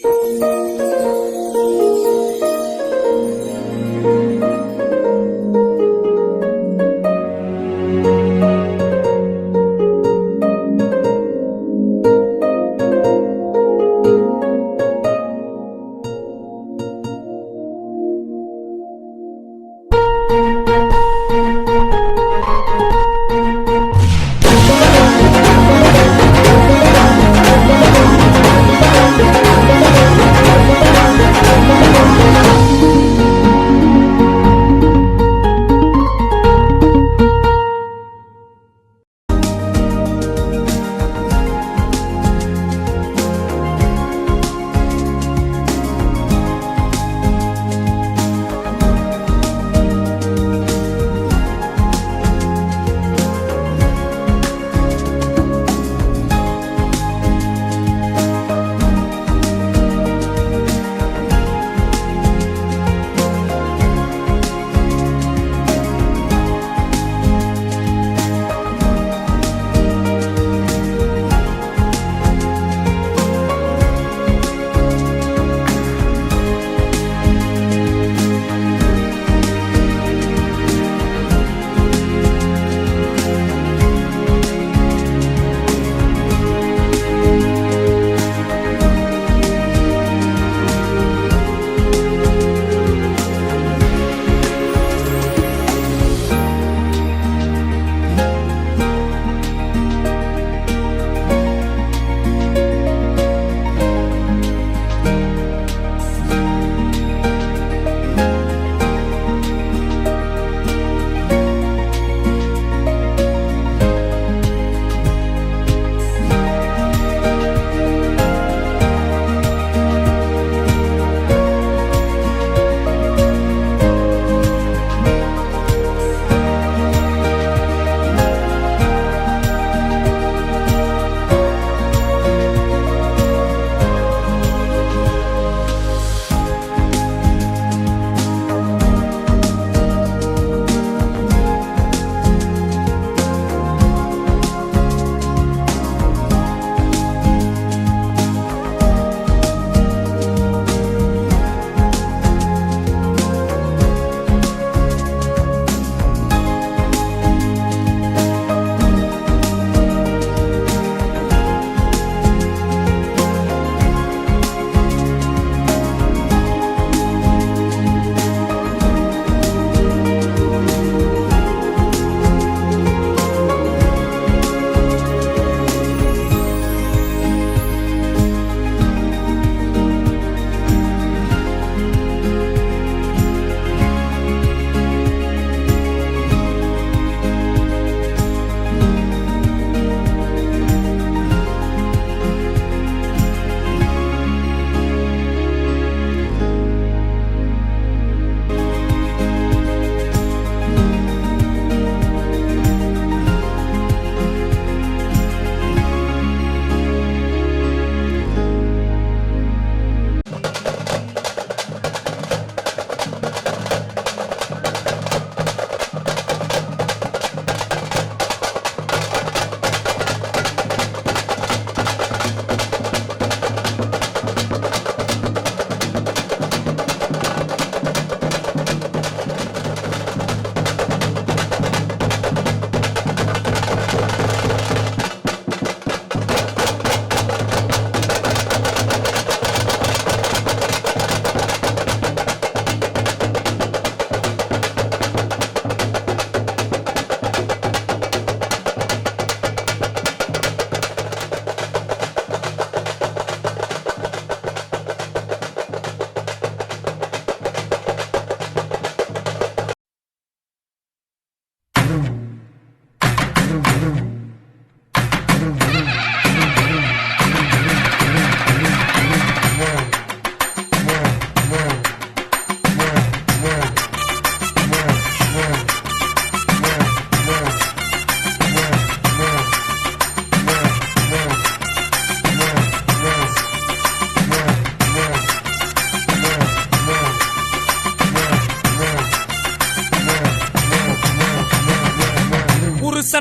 Thank you.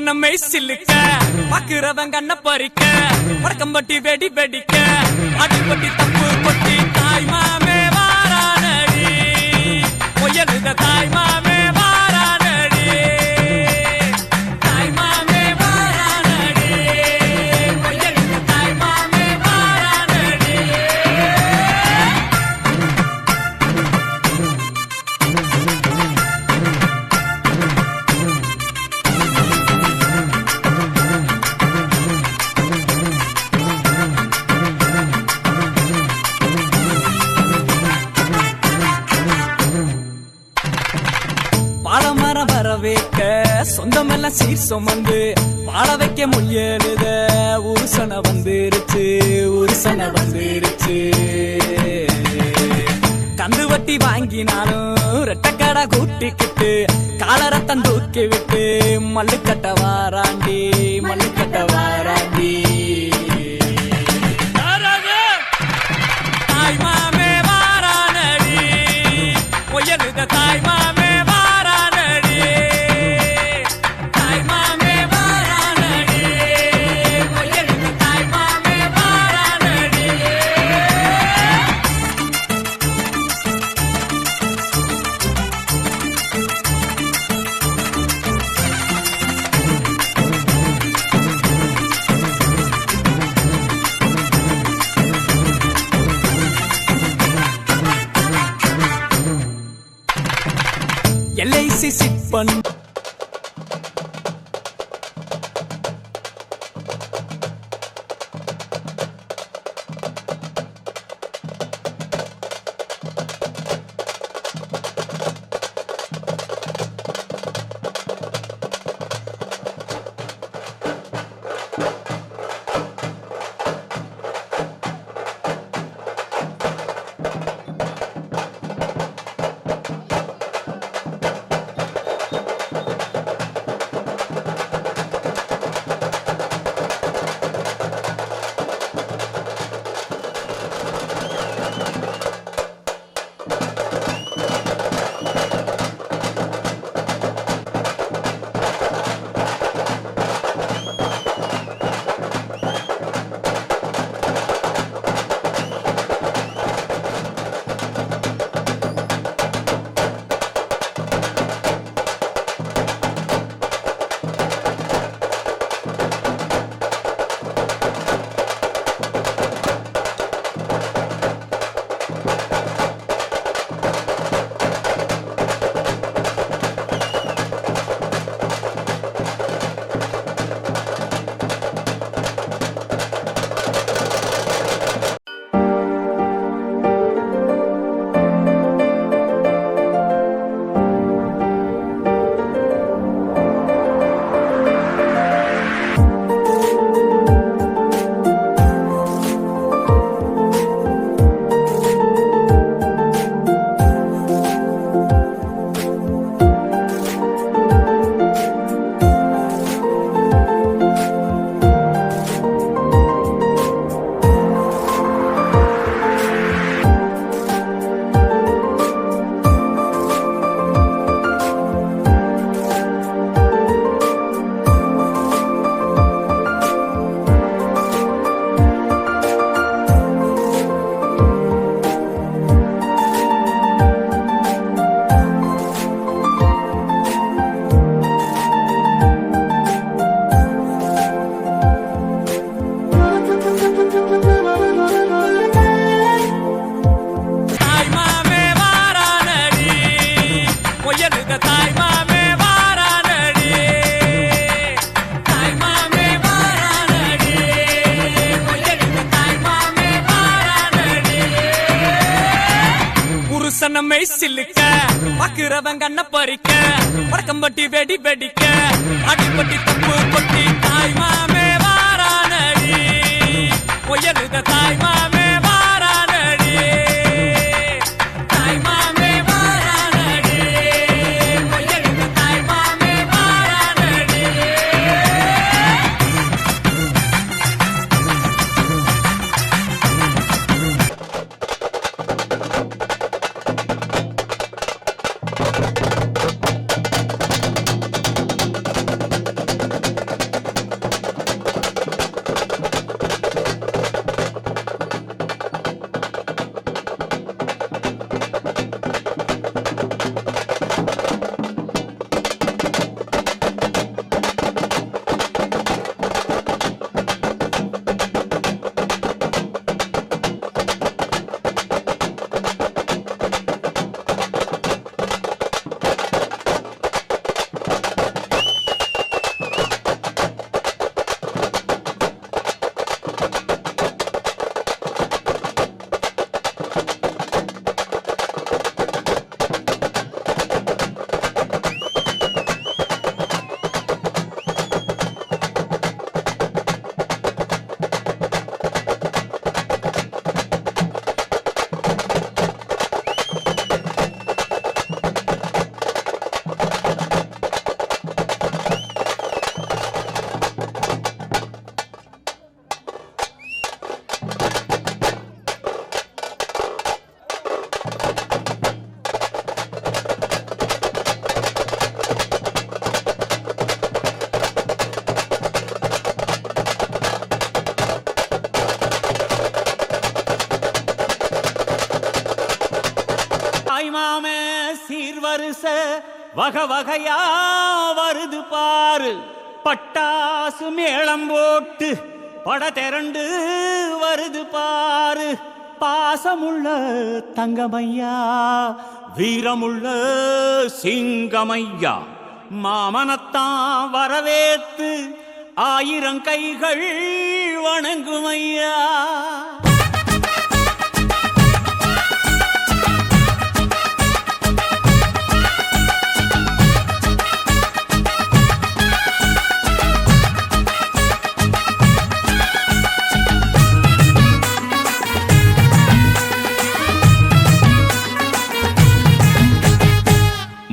புருஷனம்மை சில்லுக்க பாக்குறவன் கண்ண பறிக்க வடக்கம்பட்டி வெடி வெடிக்க அடிப்பட்டி தப்பு கொட்டி தாய் மாமே வாரானடி பொய்யலுத தாய் மாமே வாரானடி தாய் மாமே வாரானடி பொய்யலுத தாய் மாமே வாரானடி பாலமரம் வர வைக்க சொந்தமெல்லாம் சீர் சுமந்து வாழ வைக்க முயலுத உருசன வந்துருச்சு உருசன வந்துருச்சு கந்து வட்டி வாங்கினாலும் ரெட்டக்கடை கூட்டிக்கிட்டு காலரத்தம் தூக்கி விட்டு மல்லுக்கட்ட வாராண்டி மல்லுக்கட்ட வாராண்டி தாய் மாமே வாரானடி பொய்யலுத தாய் மாமே LIC சிட் பண்ண புருஷனம்மை சில்லுக்க பாக்குறவன் கண்ண பறிக்க வடக்கம்பட்டி வெடி வெடிக்க அடிப்பட்டி தப்பு கொட்டி தாய் மாமே வாரானடி பொய்யலுத தாய் மாமே வாரானடி தாய் மாமே வாரானடி பொய்யலுத தாய் மாமே வாரானடி சீர்வரிச வகை வகையா வருது பாரு. பட்டாசு மேளம் போட்டு பட திரண்டு வருது பாரு. பாசமுள்ள தங்கமையா, வீரமுள்ள சிங்கமையா, மாமனத்தான் வரவேத்து ஆயிரம் கைகள் வணங்குமையா.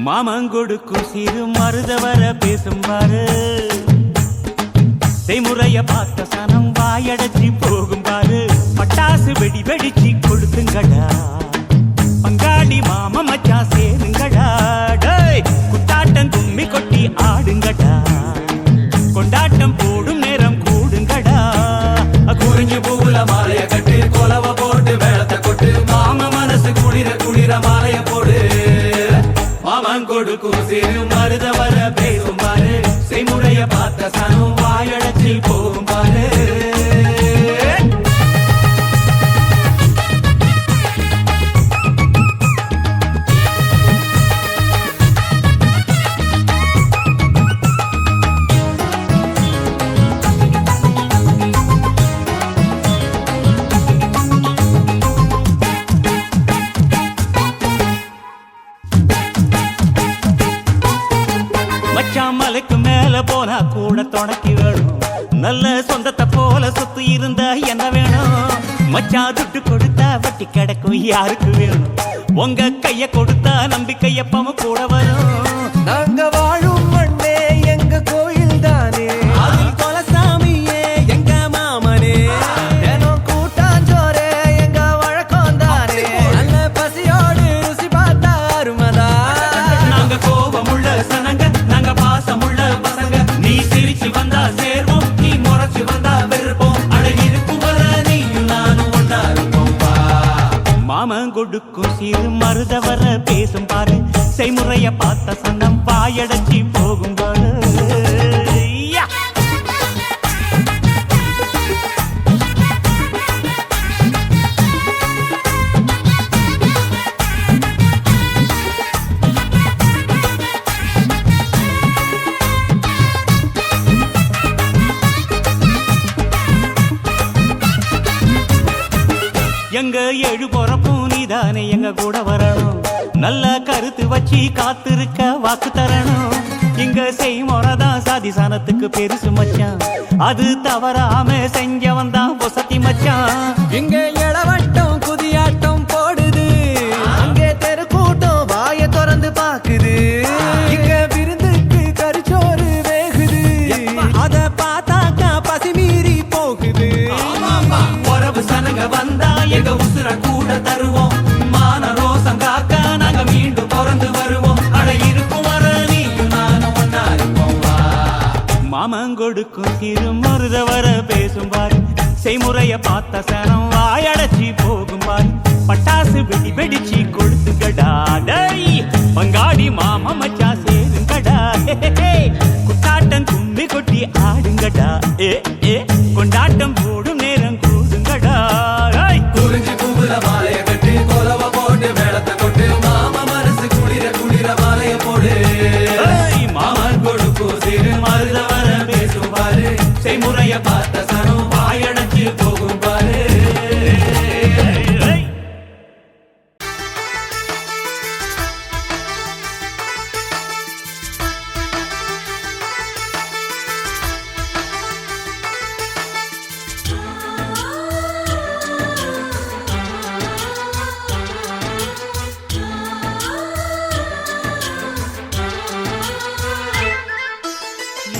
மாமங்கொடுக்கும் சிறு மருதவர பேசும் பாரு. செய்முறைய பார்த்த சனம் வாயடைச்சி போகும் பாரு. பட்டாசு வெடி வெடிச்சு கொடுத்துங்கடா, பங்காளி மாம மச்சா சேருங்கடா. குத்தாட்டம் கும்மி கொட்டி ஆடுங்கடா, கொண்டாட்டம் போடும் நேரம் கூடுங்கடா. குறிஞ்சி பூவுல மாலைய கட்டு, கொலவ போட்டு வேளத்தை கொட்டு, மாம மனசு குளிர குளிர மாலைய போடு. மாமங்கொடுக்கும் சிறு மருதவர பேசும் பாரு. செய்முறைய பார்த்த சனம் வாயடைச்சி போகும் பாரு. மலைக்கு மேல போனா கூட துணைக்கு வேணும். நல்ல சொந்தத்தை போல சொத்து இருந்தா என்ன வேணும்? மச்சா துட்டு கொடுத்தா வட்டி கிடக்கும் யாருக்கு வேணும்? உங்க கைய கொடுத்தா நம்பிக்கையப்பம கூட வரும். நாங்க வாழும் மண்ணே எங்க கோயில் தானே, அதில் கொலசாமியே எங்க மாமனே. தினம் கூட்டாஞ்சோரே எங்க வழக்கம் தானே. நல்ல பசியோடு ருசி பார்த்தா அருமதா. நாங்க கோபமுள்ள சனங்க, நாங்க பாசமுள்ள பசங்க. நீ சிரிச்சு வந்தா சேர்வோம், நீ முறைச்சு வந்தா வெறுப்போம். அழகிருக்கும் வர நீயும் நானும் ஒன்னா இருப்போம். மாமன் கொடுக்கும் சிறு மருதவர பேசும் பாரு. செய்முறைய பார்த்த சனம் வாயடைச்சி போகும் பாரு. எங்க ஏழு பொறப்பும் நீதானே எங்க கூட வரணும். நல்ல கருத்து வச்சு காத்திருக்க வாக்கு தரணும். இங்க செய்முறைதான் சாதி சானத்துக்கு பெருசு மச்சான். அது தவறாம செஞ்சவன் தான் பொசத்தி மச்சான். இங்க இளவட்டம் குதியாட்டம் போடுது, அங்கே தெரு கூட்டம் வாய திறந்து பாக்குது. இங்க விருந்துக்கு கரிச்சோறு வேகுது, அத பார்த்தாக்கா பசி மீறி போகுது. உறவு சனங்க வந்தா எங்க உசுர கூட தருவோம். மான ரோசம் காக்க நாங்க மீண்டும் பிறந்து வருவோம். அட இருக்கும் வர நீயும் நானும் ஒன்னா இருப்போம். மாமங்கொடுக்கும் சிறு மருதவர பேசும் பாரு. செய்முறைய பார்த்த சனம் வாயடைச்சி போகும் பாரு. பட்டாசு வெடி வெடிச்சு கொடுத்துங்கடா, பங்காளி மாம மச்சா சேருங்கடா. குத்தாட்டம் கும்மி கொட்டி ஆடுங்கடா, கொண்டாட்டம் போடும் நேரம் கூடுங்கடா. குறிஞ்சி பூவுல மாலைய கட்டு, கொலவ போட்டு வேளத்தை கொட்டு, மாம மனசு குளிர குளிர மாலைய போடு. மாமன் கொடுக்கும் சிறு மருதவர பேசும் பாரு. செய்முறைய பார்த்த சனம் வாயடைச்சு போகும் பாரு.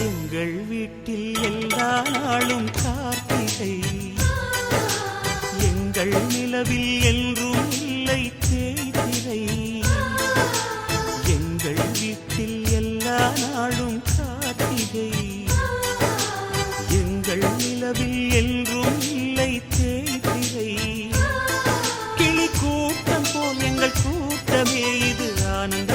எங்கள் வீட்டில் எல்லா நாளும் கார்த்திகை. எங்கள் நிலவில் என்றும் இல்லை தேய்திரை. எங்கள் வீட்டில் எல்லா நாளும் கார்த்திகை. எங்கள் நிலவில் என்றும் இல்லை தேய்திரை. கிளி கூட்டம் போல் எங்கள் கூட்டமே இது ஆனந்த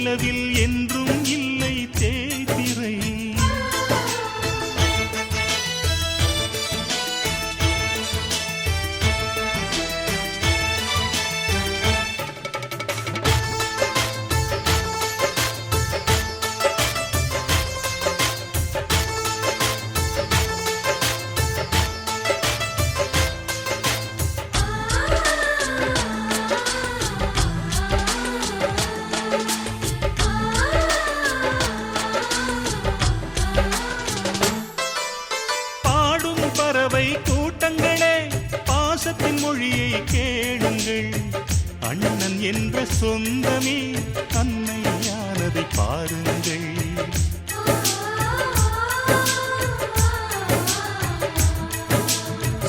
நிலவில் என்றும் இல்லை தேய்திரை. பறவை கூட்டங்களே பாசத்தின் மொழியை கேளுங்கள். அண்ணன் என்ற சொந்தமே அன்னையானதை பாருங்கள்.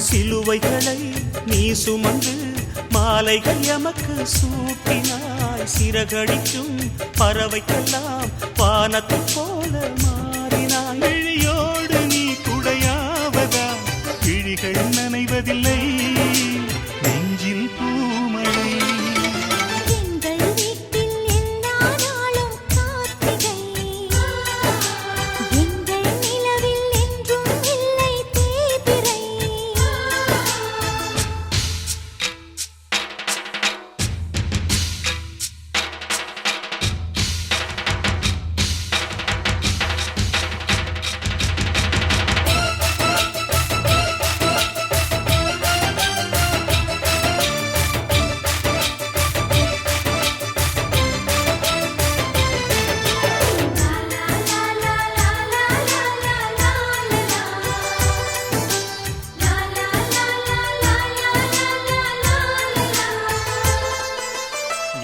சிலுவைகளை நீ சுமந்து மாலைகள் எமக்கு சூட்டினாய். சிறகடிக்கும் பறவைக்கெல்லாம் வானத்தை போல மாறினாய். விழியோடு நீ குடையாவதா விழிகள் நனைவதில்லை நெஞ்சில் பூமழை. எங்கள் வீட்டில் எல்லா நாளும் கார்த்திகை. எங்கள் நிலவில் என்றும் இல்லை தேய்பிறை.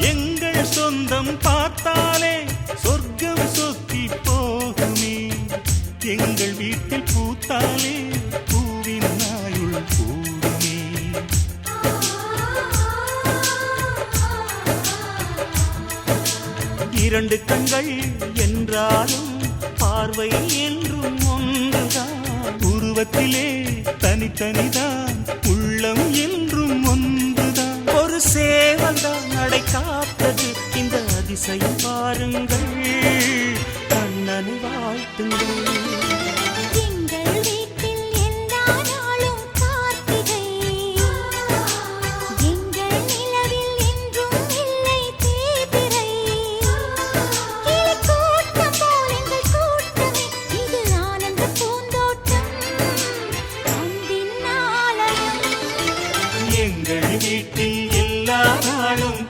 எங்கள் சொந்தம் பார்த்தாலே சொர்க்கம் சொத்தி போகுமே. எங்கள் வீட்டில் பூத்தாலே பூவின் நாயுள் கூடுமே. இரண்டு கண்கள் என்றாலும் பார்வை என்றும் ஒன்றுதான். உருவத்திலே தனித்தனிதான் உள்ளம் என்றும் ஒன்றுதான். ஒரு சேவல்தான் நடை காத்தது இந்த அதிசயம் பாருங்கள். கண்ணனை வாழ்த்துங்கள். எங்கள் வீட்டில் எல்லா நாளும் கார்த்திகை. எங்கள் நிலவில் என்றும் இல்லை தேய்பிறை. கிளிக்கூட்டம் போல் எங்கள் கூட்டமே இது ஆனந்த பூந்தோட்டம் அன்பின் ஆலயம். எங்கள் வீட்டில் எல்லா நாளும்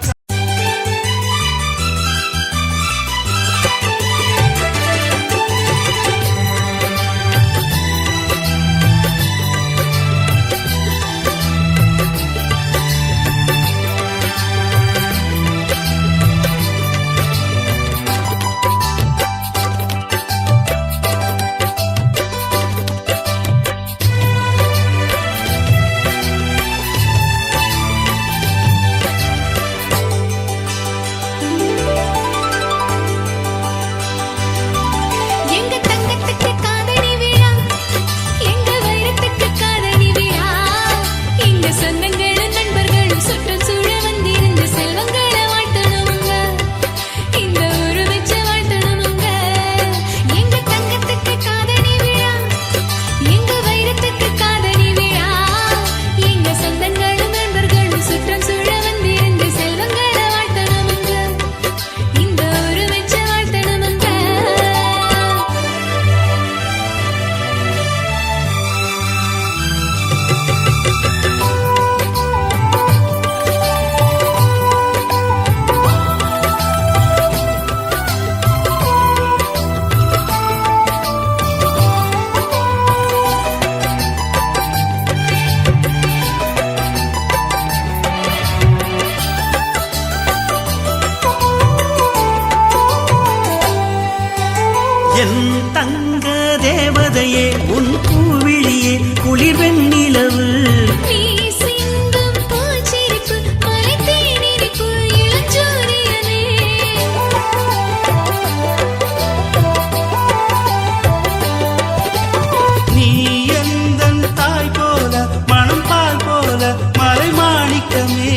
என் தங்க தேவதையே உன் பூவிழியே குளிர் வெண்ணிலவு. நீ சிந்தும் பூச்சிரிப்பு மலை தேனிரிப்பு இளஞ்சூரியனே. நீ எந்தன் தாய் போல மனம் பால் போல மலை மாணிக்கமே.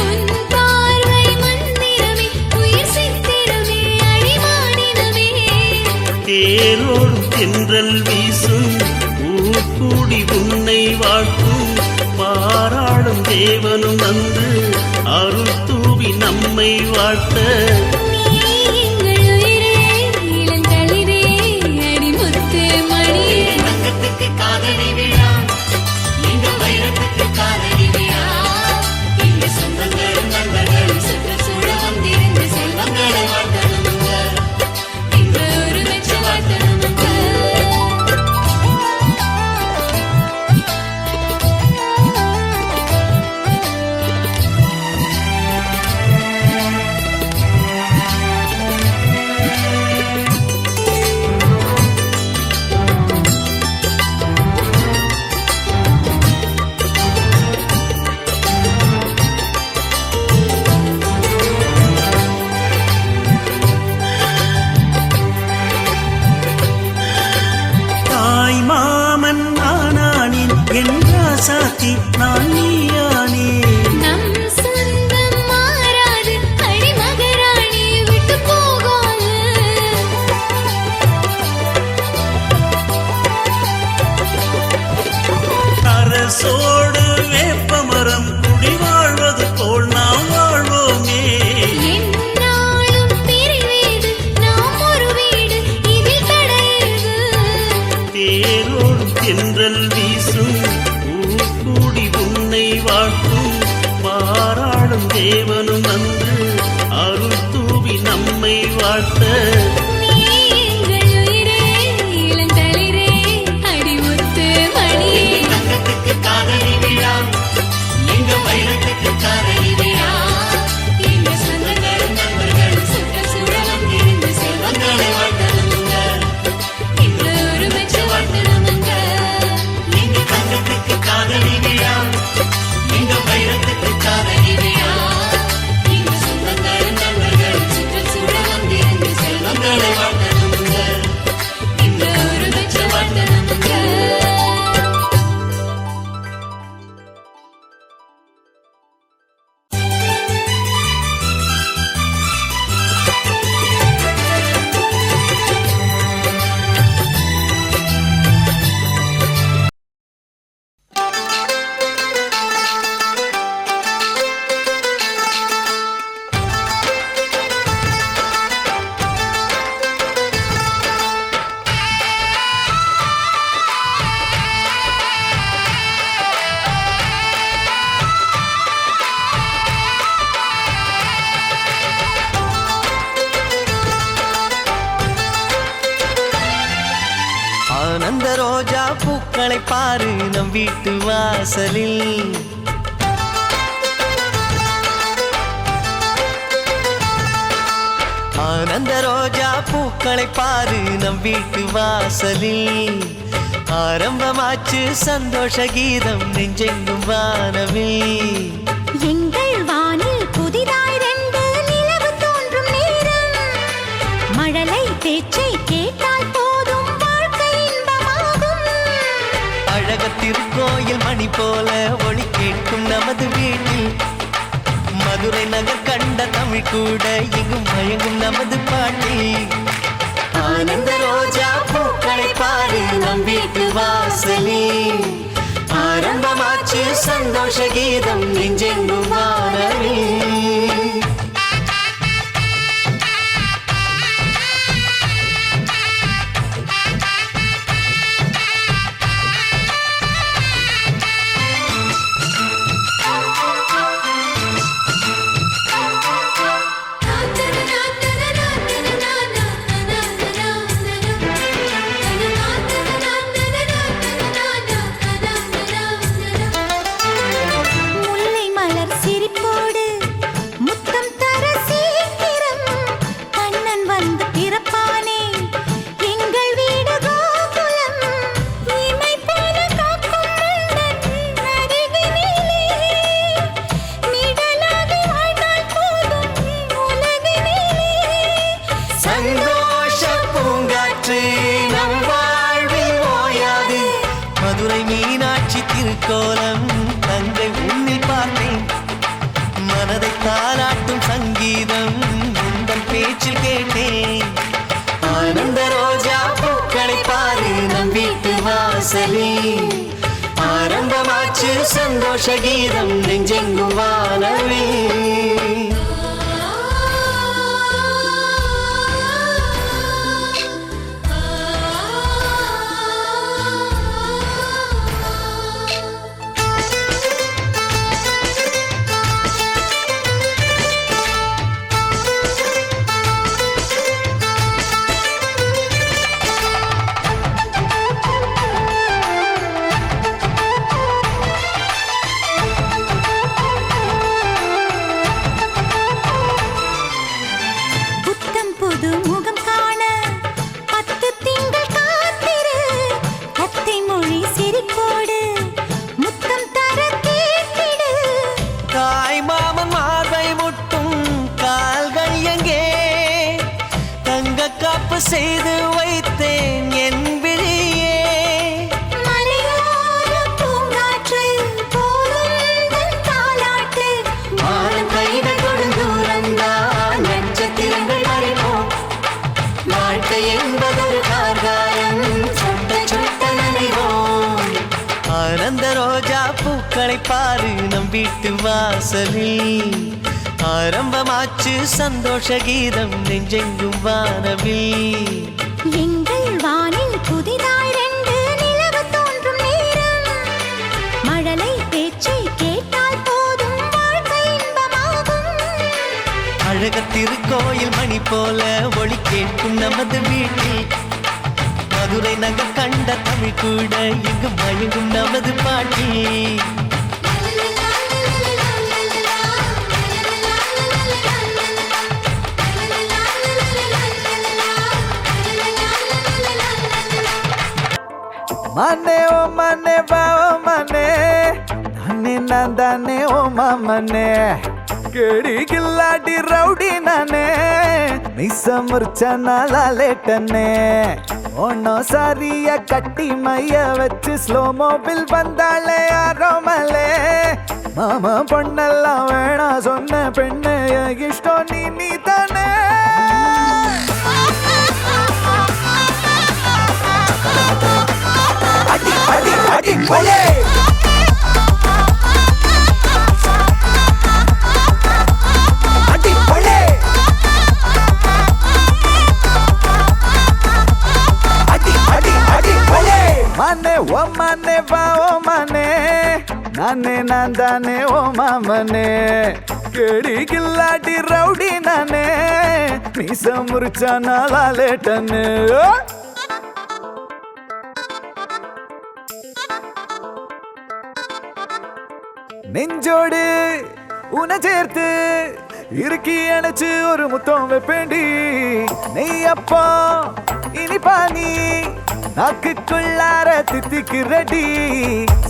உன் பார்வை மந்திரமே உயிர் சித்திரமே தேரோடும் தென்றல் வீசும் ஊர் கூடி உன்னை வாழ்த்தும் பாராடும் தேவனும் வந்து அருள் தூவி நம்மை வாழ்த்த நீ எங்கள் உயிரே இளந்தளிரே அடிமுத்து மணியே தங்கத்துக்கு காதலி விழா எங்க வைரத்துக்கு காதலி விழா இங்க சொந்தங்களும் நண்பர்களும் சுற்றுச்சூழ வந்திருந்து செல்வங்களை வாழ்த்தணுங்க இன்று ஒரு வெச்ச வாழ்த்தணுங்க தாய் மாமன் நானானேன் என்றா சாத்தி நான் நீயானே நம் சொந்தம் மாறாது அடிமகராணி விட்டு போகாது அரசோடு வேப்பமரம் குடி வாழ்வது போல் நாம் வாழ்வோமே என்னாலும் பிரிவேது நாம் ஒரு வீடு இதில் தடையது தேரோடும் தென்றல் வீசும் ஊர் கூடி உன்னை வாழ்த்தும் பாராடும் தேவனும் வந்து அருள் தூவி நம்மை வாழ்த்த நீ எங்கள் உயிரே இளந்தளிரே அடிமுத்து மணியே தங்கத்துக்கு காதலி விழா எங்க வைரத்துக்கு காதலி விழா இங்க சொந்தங்களும் நண்பர்களும் சுற்றுச்சூழ வந்திருந்து செல்வங்களை வாழ்த்தணுங்க இன்று ஒரு வெச்ச வாழ்த்தணுங்க எங்க தங்கத்துக்கு காதலி விழா எங்க வைரத்துக்கு காதலி விழா இங்க சொந்தங்களும் நண்பர்களும் சுற்றுச்சூழ வந்திருந்து செல்வங்களை வாழ்த்தணுங்க இன்று ஒரு வெச்ச வாழ்த்தணுங்க ஆனந்த ரோஜா பூக்களை பாரு நம் வீட்டு வாசலில் ஆனந்த ரோஜா பூக்களை பாரு நம் வீட்டு வாசலில் ஆரம்பமாச்சு சந்தோஷ கீதம் நெஞ்செங்கும் வானவில் எங்கள் வானில் புதிதாய் ரெண்டு நிலவு தோன்றும் நேரம் மழலை பேச்சை கேட்டால் போதும் வாழ்க்கை இன்பமாகும் அழக திருக்கோயில் மணி போல ஒளி கேட்கும் நமது வீட்டில் மதுரை நகர் கண்ட தமிழ் கூட எங்கும் மயங்கும் நமது பாட்டில் ஆனந்த ரோஜா பூக்களை பாரு நம் வீட்டு வாசலில் ஆரம்பமாச்சு சந்தோஷ கீதம் நெஞ்செங்கும் வானவில் முல்லை மலர் சிரிப்போடு முத்தம் தர சீக்கிரம் கண்ணன் வந்து பிறப்பானே எங்கள் வீடு கோகுலம் இமை போல காக்கும் மன்னன் அருகினிலே நிழலாக வாழ்ந்தால் போதும் உலகினிலே சந்தோஷ பூங்காற்று நம் வாழ்வில் ஓயாது மதுரை மீனாட்சி திருக்கோலம் தங்கை உன்னில் பார்த்தேன் மனதை தாலாட்டும் சங்கீதம் உந்தன் பேச்சில் கேட்டேன் ஆனந்த ரோஜா சந்தோஷ கீதம் நெஞ்செங்கும் வானவே. புத்தம் புது முகம் காண 10 திங்கள் காத்திரு. அத்தை மொழி சிரிப்போடு முத்தம் தர கேட்டிடு. தாய் மாமன் மார்பை முட்டும் கால்கள் எங்கே? தங்க காப்பு செய்து வைத்தேன் என் விழியே. மலையோர பூங்காற்று போலும் தாலாட்டு. வானம் கைகள் கொடுந்தூரந்தான் நட்சத்திரங்கள் வரைப்போம். வாழ்க்கை என்பதொரு கார்காலம், சொட்ட சொட்ட நனைவோம். ஆனந்த ரோஜா பூக்களை பாரு நம் வீட்டு வாசலில். ஆரம்பமாச்சு சந்தோஷ கீதம் நெஞ்செங்கும் வானவில். எங்கள் வானில் புதிதாய் 2 நிலவு தோன்றும் நேரம். மழலை பேச்சை கேட்டால் போதும் வாழ்க்கை இன்பமாகும். அழக திருக்கோயில் மணி போல ஒளி கேட்கும் நமது வீட்டில். மதுரை நகர் கண்ட தமிழ் கூட இங்கு மயங்கும் நமது பாட்டி. ಮನೆ ಓ ಮನೆ ಬಾ ಓ ಮನೆ ನಾನೇ ನಂದಾನೆ ಓ ಮಾಮನೆ ಕೇಳಿ ಗಿಲ್ಲಾಡಿ ರೌಡಿ ನಾನೇ ಮಿಸ ಮುರ್ಚನ ಲಾಲೇಟನೆ ஒன்னோ சாரிய கட்டி மைய வச்சு ஸ்லோ மோபில் வந்தாளே ஆரோமலே. மாமா பொண்ணெல்லாம் வேணா சொன்ன பெண்ணு இஷ்டம் நீ தானே. அடி அடி அடி கொலே அடி கொலே அடி அடி அடி கொலே. மனே ஓ மனே வா ஓ மனே நானே நான்தானே ஓ மாமனே கேடி கில்லாடி ரவுடி நானே மீச முறிச்சா நாளாலேட்டன்னு. நெஞ்சோடு உன சேர்த்து இறுக்கி அணைச்சு ஒரு முத்தம் வைப்பேண்டி. நெய்யப்பா இனிப்பா நீ நாக்குக்குள்ளார தித்திக்கு ரெடி.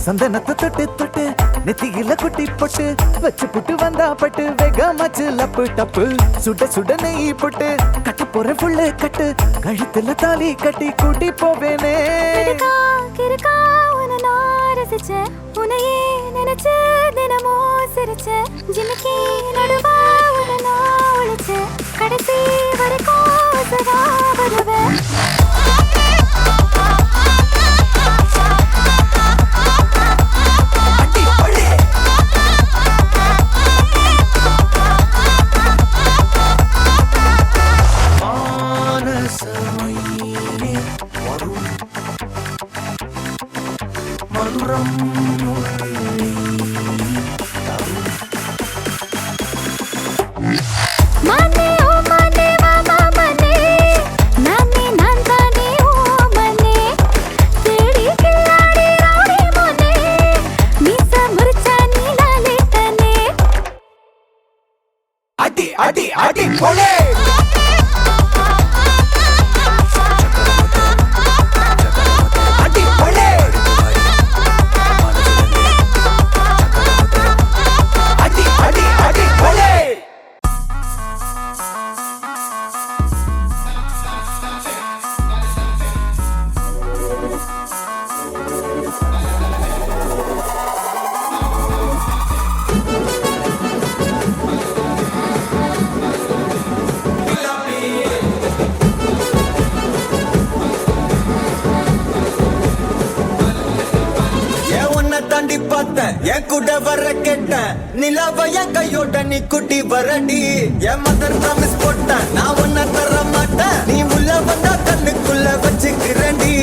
சந்தனத்தை தொட்டு தொட்டு நெத்தியில குட்டி போட்டு வச்சு புட்டு வந்தா பட்டு வேகமாச்சு லப்பு டப்பு. சுட சுட நெய் போட்டு கட்ட போற புல்லு கட்டு கழுத்துல தாலி கட்டி கூட்டி போவேனே. கிறுக்கா, கிறுக்கா, உன்னை நான் ரசிச்சேன். உன்னையே நினைச்சு தினமும் சிரிச்சேன். ஜிமிக்கி நடுவா உன்னை நான் ஒழிச்சேன். கடைசி வரைக்கும் சதா வருவேன். மனே ஓ மனே வா மாமனே நானே நான்தானே ஓ மனே தேடி கில்லாடி ரவுடி மனே மீச முறிச்சா நீலாலேட்டனே. அடி அடி அடி கொலே. அடி கொலே. கூட வர கேட்டேன் நிலவைய கையோட நீ குட்டி வரடி என் மதர் ப்ராமிஸ் போட்டேன் நான் உன்னை தர மாட்டேன் நீ உள்ள வந்தா கண்ணுக்குள்ள வச்சுக்கிறேன்டி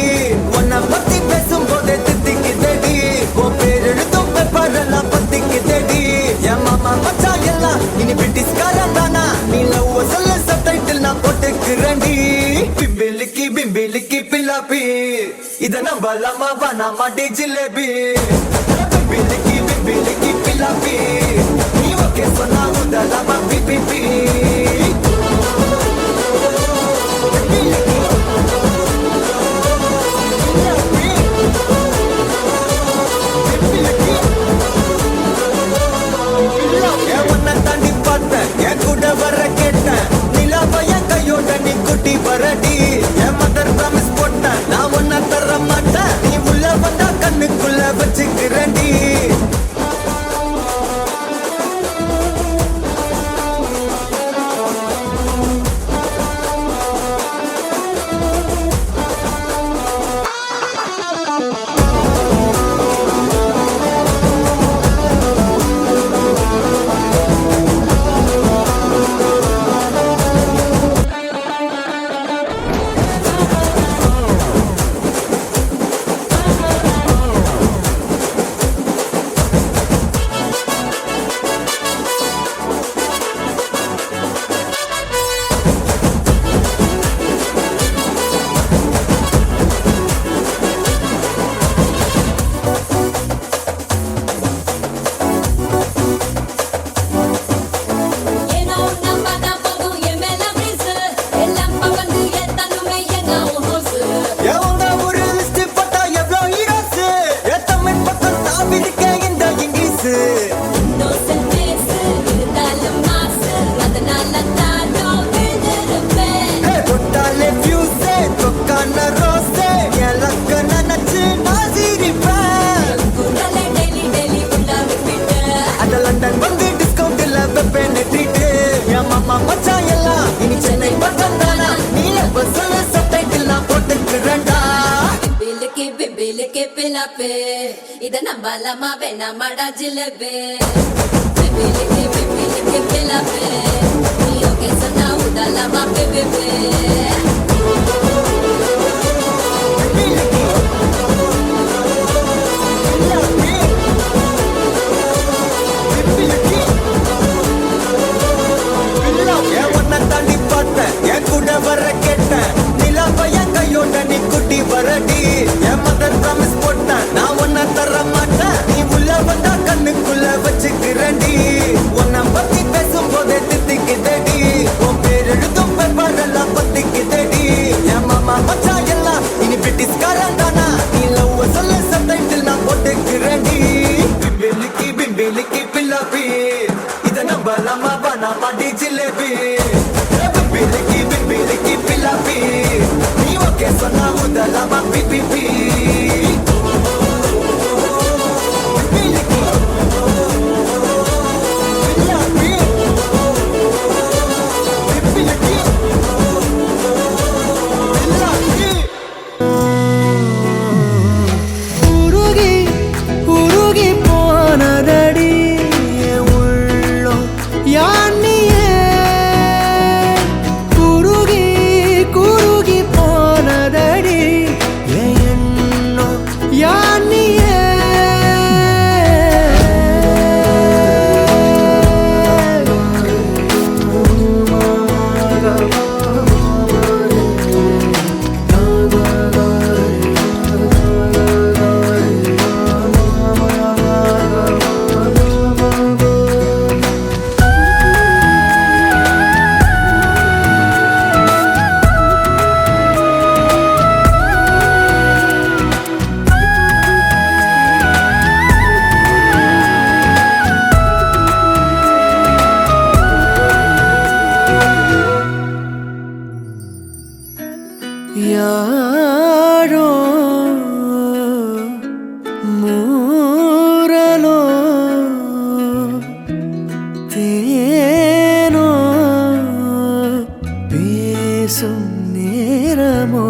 உன்னை பத்தி பேசும் போதே தித்திக்குதடி உன் பேர் எழுதும் பேப்பரெல்லாம் பத்திக்குதடி என் மாமா மச்சான் எல்லாம் இனி பிரிட்டிஷ்காரன் தானா நீ லவ் சொல்ல சப்டைட்டில் நான் போட்டுக்கிறேன்டி பிம்பிலிக்கி பிம்பிலிக்கி பில்லாப்பி இத நம்பலாமா வானாமா டி ஜிலேபி பிம்பிலிக்கி பிம்பிலிக்கி பில்லாப்பி நீ ஓகே சொன்னா உதலாமா பிபிபி தாண்டி பார்த்தேன் என் கூட வர கேட்டேன் நிலாவைய கையோட நீ குட்டி வரடி என் மதர் ப்ராமிஸ் போட்டேன் நான் ஒன்ன தர மாட்டேன் நீ உள்ள வந்தா கண்ணுக்குள்ள வச்சுக்கிறேன்டி இத நம்பலாமா வேணாமாடா ஜிலேபி பிபிலிக்கி பிபிலிக்கி பில்லாப்பி நீ ஓகே சொன்னா உதலாமா பிபிபி தாண்டி பார்த்தேன் என் கூட வர கேட்டேன் நிலவைய கையோட நீ குட்டி வரடி என் மதர் ப்ராமிஸ் போட்டேன் நான் உன்னை தர மாட்டேன் நீ உள்ள வந்தா கண்ணுக்குள்ள வச்சுக்கிறேன்டி உன்னை பத்தி பேசும் போதே தித்திக்குதடி உன் பேர் எழுதும் பேப்பரெல்லாம் பத்திக்குதடி என் மாமா மச்சான் எல்லாம் இனி பிரிட்டிஷ்காரன் தானா நீ லவ் சொல்ல சப்டைட்டில் நான் போட்டுக்கிறேன்டி பிம்பிலிக்கி பிம்பிலிக்கி பில்லாப்பி இத நம்பலாமா வானாமா டி ஜிலேபி பிம்பிலிக்கி பிம்பிலிக்கி பில்லாப்பி நீ ஓகே சொன்னா உதலாமா பிபிபி யாரோ மூரலோ தேனோ பேசும் நேரமோ